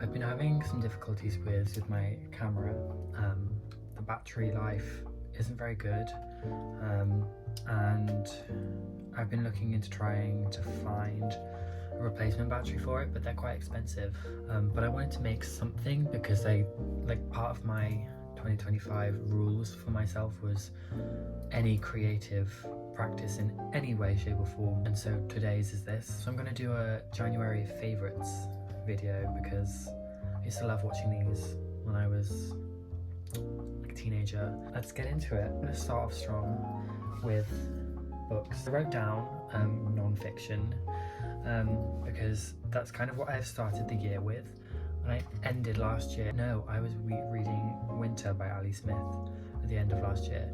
I've been having some difficulties with my camera. The battery life isn't very good, and I've been looking into trying to find a replacement battery for it, but they're quite expensive. But I wanted to make something because part of my 2025 rules for myself was any creative practice in any way, shape or form, and so today's is this. So I'm going to do a January favorites video because I used to love watching these when I was like a teenager. Let's get into it. I'm going to start off strong with books. I wrote down non-fiction because that's kind of what I've started the year with. And I ended last year. No, I was reading Winter by Patti Smith at the end of last year.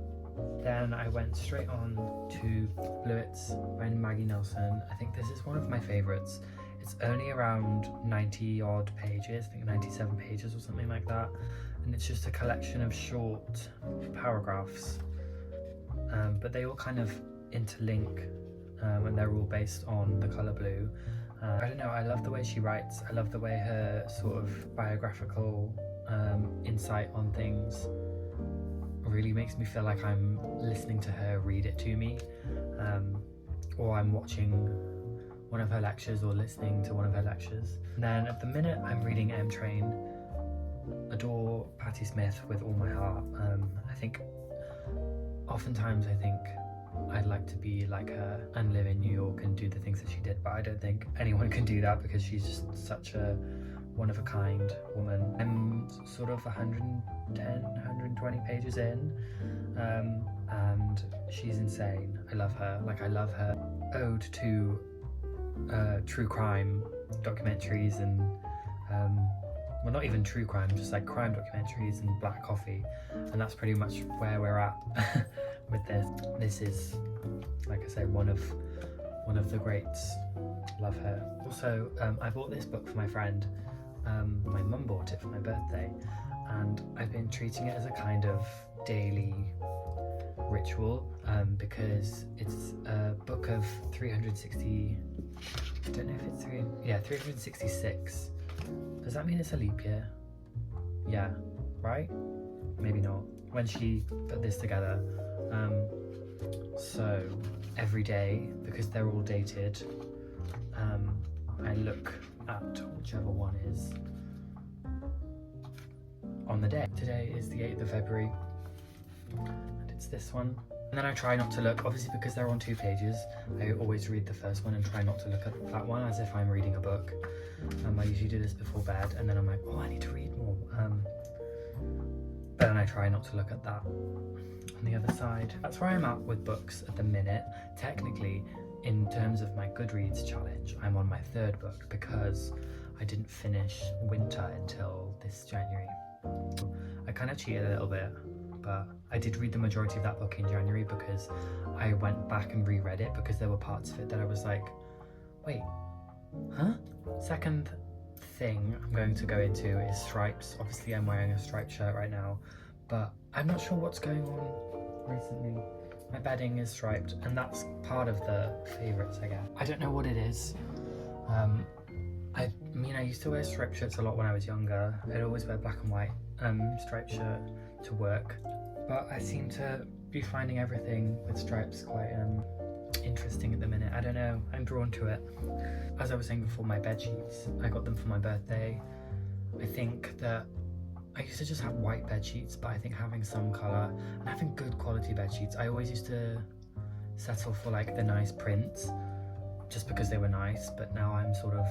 Then I went straight on to Bluets by Maggie. I think this is one of my favourites. It's only around 90 odd pages, I think 97 pages or something like that. And it's just a collection of short paragraphs, but they all kind of interlink, and they're all based on the colour blue. I don't know, I love the way she writes. I love the way her sort of biographical insight on things really makes me feel like I'm listening to her read it to me, or I'm watching one of her lectures or listening to one of her lectures. And then at the minute I'm reading M Train. Adore Patti Smith with all my heart. I think oftentimes I'd like to be like her and live in New York and do the things that she did, but I don't think anyone can do that because she's just such a one of a kind woman. I'm sort of 110, 120 pages in, and she's insane. I love her. Like, I love her ode to true crime documentaries and well, not even true crime, just like crime documentaries and black coffee, and that's pretty much where we're at with this. This is, like I say, one of the greats. Love her. Also, I bought this book for my friend. My mum bought it for my birthday, and I've been treating it as a kind of daily ritual, because it's a book of 360, I don't know if it's 366. Does that mean it's a leap year? Yeah, right? Maybe not. When she put this together. So every day, because they're all dated, I look at whichever one is on the day. Today is the 8th of February, and it's this one. And then I try not to look, obviously because they're on 2 pages, I always read the first one and try not to look at that one as if I'm reading a book. I usually do this before bed, and then I'm like, oh, I need to read more. But then I try not to look at that on the other side. That's where I'm at with books at the minute. Technically, in terms of my Goodreads challenge, I'm on my 3rd book because I didn't finish Winter until this January. I kind of cheated a little bit, but I did read the majority of that book in January because I went back and reread it because there were parts of it that I was like, wait, huh? Second thing I'm going to go into is stripes. Obviously I'm wearing a striped shirt right now, but I'm not sure what's going on recently. My bedding is striped, and that's part of the favourites I get. I don't know what it is. I mean, I used to wear striped shirts a lot when I was younger. I'd always wear black and white striped shirt to work, but I seem to be finding everything with stripes quite interesting at the minute. I don't know, I'm drawn to it. As I was saying before, my bed sheets, I got them for my birthday. I think that I used to just have white bed sheets, but I think having some colour and having good quality bed sheets, I always used to settle for like the nice prints just because they were nice, but now I'm sort of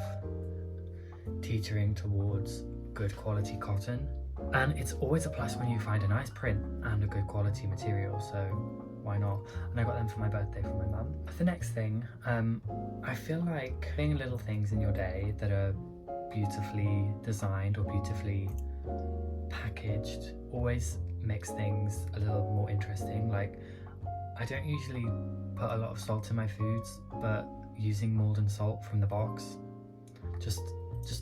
teetering towards good quality cotton. And it's always a plus when you find a nice print and a good quality material, so why not? And I got them for my birthday from my mum. The next thing, I feel like doing little things in your day that are beautifully designed or beautifully packaged always makes things a little more interesting. Like, I don't usually put a lot of salt in my foods, but using Maldon salt from the box, just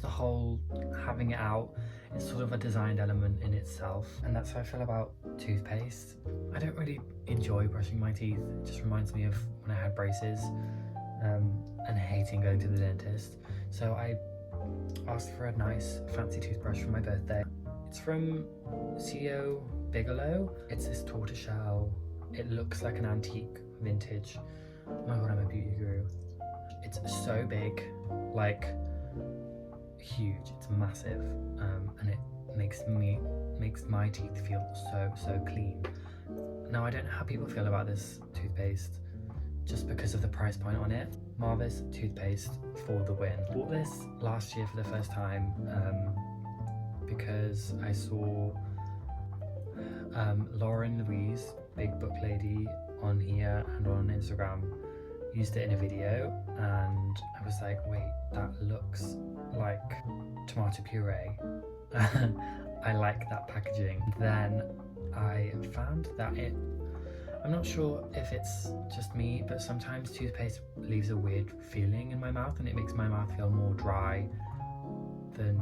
the whole having it out, it's sort of a designed element in itself. And that's how I feel about toothpaste. I don't really enjoy brushing my teeth. It just reminds me of when I had braces, and hating going to the dentist. So I asked for a nice fancy toothbrush for my birthday. It's from CEO Bigelow. It's this tortoiseshell. It looks like an antique vintage. Oh my god, I'm a beauty guru. It's so big, like huge. It's massive, and it makes my teeth feel so clean. Now, I don't know how people feel about this toothpaste just because of the price point on it. Marvis toothpaste for the win. Bought this last year for the first time because I saw Lauren Louise, big book lady, on here and on Instagram, used it in a video, and I was like, wait, that looks like tomato puree. I like that packaging. Then I found that I'm not sure if it's just me, but sometimes toothpaste leaves a weird feeling in my mouth and it makes my mouth feel more dry than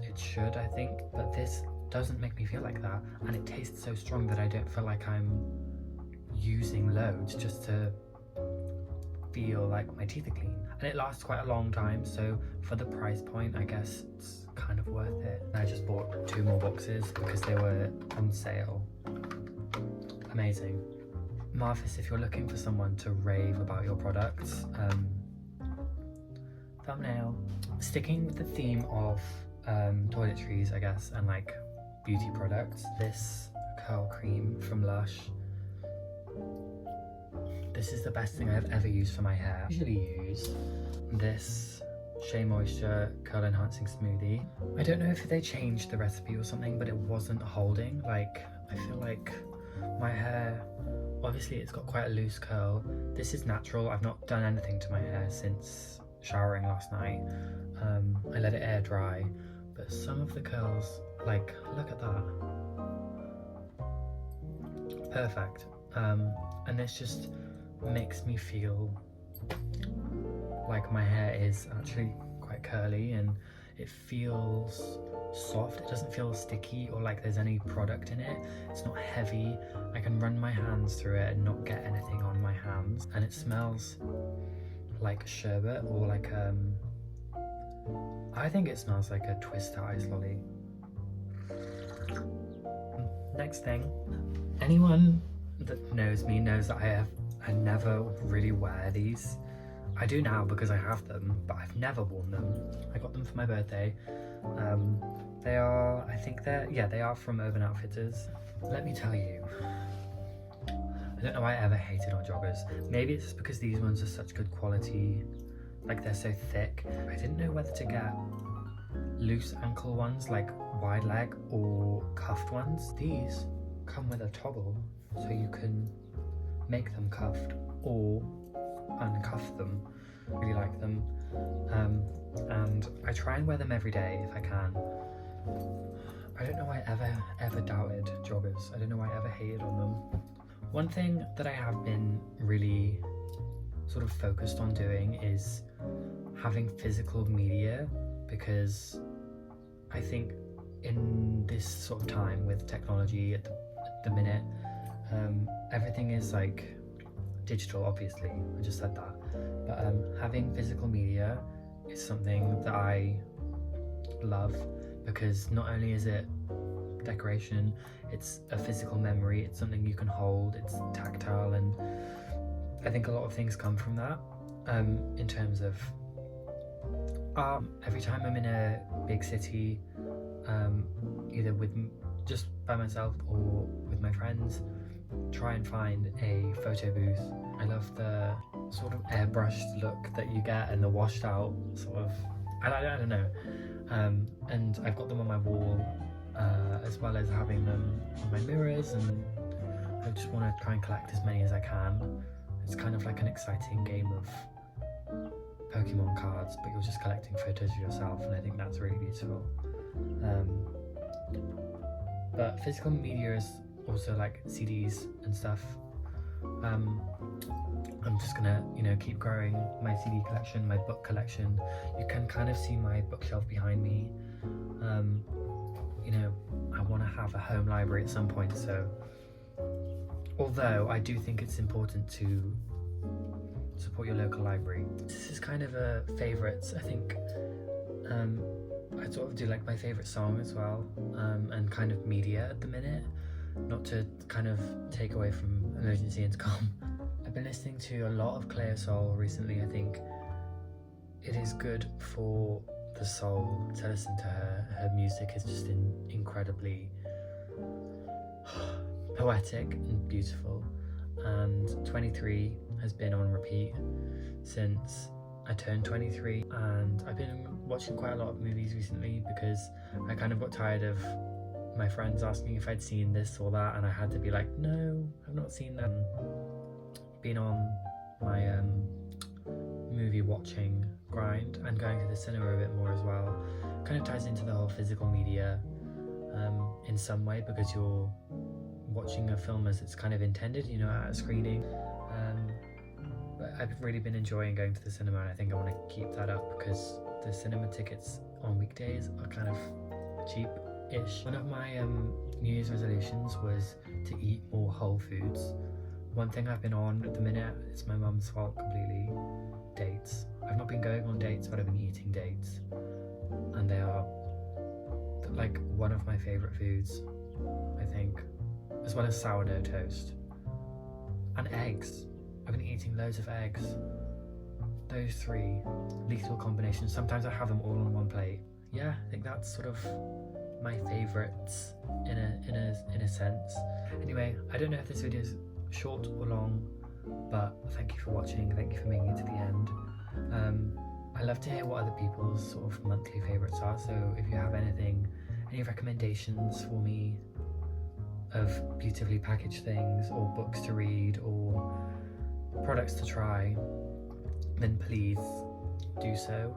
it should, I think. But this doesn't make me feel like that, and it tastes so strong that I don't feel like I'm using loads just to feel like my teeth are clean. And it lasts quite a long time, so for the price point, I guess it's kind of worth it. I just bought 2 more boxes because they were on sale. Amazing. Marvis, if you're looking for someone to rave about your products, thumbnail. Sticking with the theme of toiletries, I guess, and like beauty products, this curl cream from Lush. This is the best thing I've ever used for my hair. I usually use this Shea Moisture Curl Enhancing Smoothie. I don't know if they changed the recipe or something, but it wasn't holding. Like, I feel like my hair, obviously it's got quite a loose curl. This is natural. I've not done anything to my hair since showering last night. I let it air dry, but some of the curls, like, look at that. Perfect. And this just makes me feel like my hair is actually quite curly and it feels soft. It doesn't feel sticky or like there's any product in it. It's not heavy. I can run my hands through it and not get anything on my hands, and it smells like sherbet, or like I think it smells like a Twister ice lolly. Next thing, anyone that knows me knows that I never really wear these. I do now because I have them, but I've never worn them. I got them for my birthday. They are, I think they are from Urban Outfitters. Let me tell you, I don't know why I ever hated on joggers. Maybe it's just because these ones are such good quality, like they're so thick. I didn't know whether to get loose ankle ones, like wide leg, or cuffed ones. These come with a toggle, so you can make them cuffed or uncuff them. I really like them, and I try and wear them every day if I can. I don't know why I ever doubted joggers. I don't know why I ever hated on them. One thing that I have been really sort of focused on doing is having physical media, because I think in this sort of time with technology at the minute, everything is like digital, obviously, I just said that, but having physical media is something that I love, because not only is it decoration, it's a physical memory, it's something you can hold, it's tactile, and I think a lot of things come from that. In terms of every time I'm in a big city, either just by myself or with my friends, try and find a photo booth. I love the sort of airbrushed look that you get and the washed out sort of, I don't know, and I've got them on my wall, as well as having them on my mirrors, and I just want to try and collect as many as I can. It's kind of like an exciting game of Pokemon cards, but you're just collecting photos of yourself, and I think that's really beautiful. But physical media is also like CDs and stuff. I'm just gonna, keep growing my CD collection, my book collection. You can kind of see my bookshelf behind me. I want to have a home library at some point, so although I do think it's important to support your local library. This is kind of a favourites. I think I sort of do like my favourite song as well, and kind of media at the minute, not to kind of take away from Emergency Intercom. I've been listening to a lot of Cleo Soul recently. I think it is good for the soul to listen to her. Her music is just incredibly poetic and beautiful, and 23 has been on repeat since I turned 23, and I've been watching quite a lot of movies recently because I kind of got tired of my friends asking if I'd seen this or that, and I had to be like, no, I've not seen that. Been on my movie watching grind and going to the cinema a bit more as well. Kind of ties into the whole physical media in some way, because you're watching a film as it's kind of intended, you know, at a screening. But I've really been enjoying going to the cinema, and I think I want to keep that up because the cinema tickets on weekdays are kind of cheap-ish. One of my New Year's resolutions was to eat more whole foods. One thing I've been on at the minute, it's my mum's fault completely, dates. I've not been going on dates, but I've been eating dates, and they are like one of my favourite foods, I think, as well as sourdough toast and eggs. I've been eating loads of eggs. Those three, lethal combinations. Sometimes I have them all on one plate. Yeah, I think that's sort of my favourites in a sense. Anyway, I don't know if this video is short or long, but thank you for watching. Thank you for making it to the end. I love to hear what other people's sort of monthly favourites are, so if you have any recommendations for me of beautifully packaged things, or books to read, or products to try, then please do so.